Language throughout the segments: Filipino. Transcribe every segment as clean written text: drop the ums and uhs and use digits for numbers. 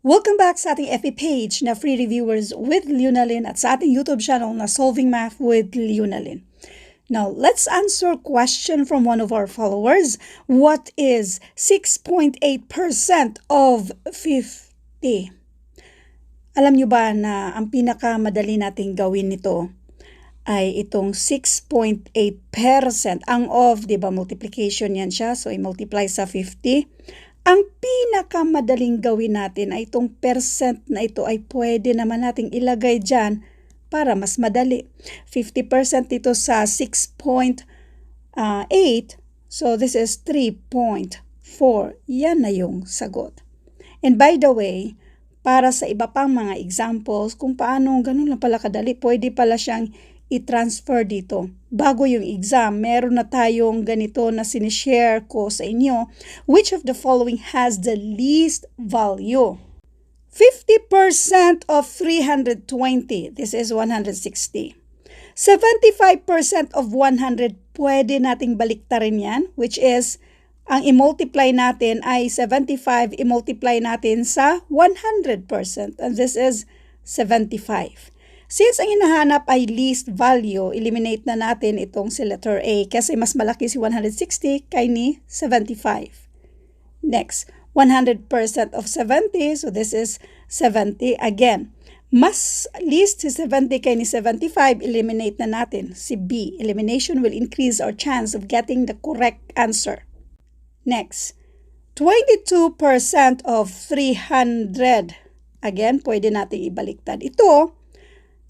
Welcome back sa ating FB page na Free Reviewers with Leonalyn at sa ating YouTube channel na Solving Math with Leonalyn. Now, let's answer a question from one of our followers. What is 6.8% of 50? Alam nyo ba na ang pinakamadali nating gawin nito ay itong 6.8%. Ang of, di ba, multiplication yan siya. So, i-multiply sa 50. Ang pinakamadaling gawin natin ay itong percent na ito ay pwede naman nating ilagay dyan para mas madali. 50% dito sa 6.8. So, this is 3.4. Yan na yung sagot. And by the way, para sa iba pang mga examples, kung paano ganun lang pala kadali, pwede pala siyang i-transfer dito. Bago yung exam, meron na tayong ganito na sinishare ko sa inyo. Which of the following has the least value? 50% of 320. This is 160. 75% of 100. Pwede nating baliktarin yan, which is ang i-multiply natin ay 75, i-multiply natin sa 100%. And this is 75. Since ang hinahanap ay least value, eliminate na natin itong si letter A kasi mas malaki si 160 kay ni 75. Next, 100% of 70, so this is 70 again. Mas least si 70 kay ni 75, eliminate na natin si B. Elimination will increase our chance of getting the correct answer. Next, 22% of 300. Again, pwede natin ibaliktad ito.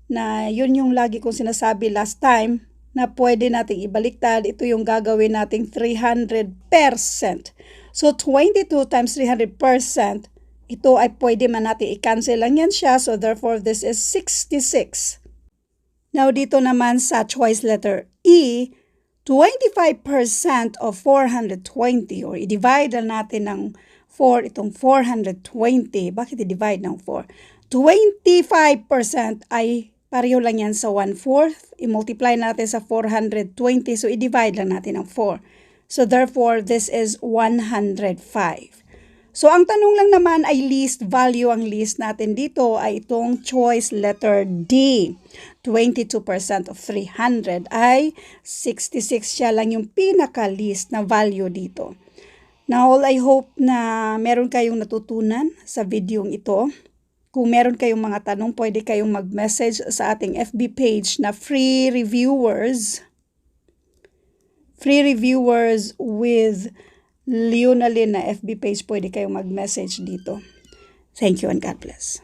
Na yun yung lagi kong sinasabi last time na pwede nating ibaliktad. Ito yung gagawin nating 300%. So, 22 times 300%, ito ay pwede man natin i-cancel lang yan siya. So, therefore, this is 66. Now, dito naman sa choice letter E, 25% of 420 or i-divide natin ng 4, itong 420. Bakit i-divide ng 4? 25% ay pareho lang yan sa 1/4. I-multiply natin sa 420. So, i-divide lang natin ng 4. So, therefore, this is 105. So, ang tanong lang naman ay least value. Ang least natin dito ay itong choice letter D. 22% of 300 ay 66. Siya lang yung pinaka-least na value dito. Now, I hope na meron kayong natutunan sa videong ito. Kung meron kayong mga tanong, pwede kayong mag-message sa ating FB page na Free Reviewers. Free Reviewers with Leonalyn na FB page. Pwede kayong mag-message dito. Thank you and God bless.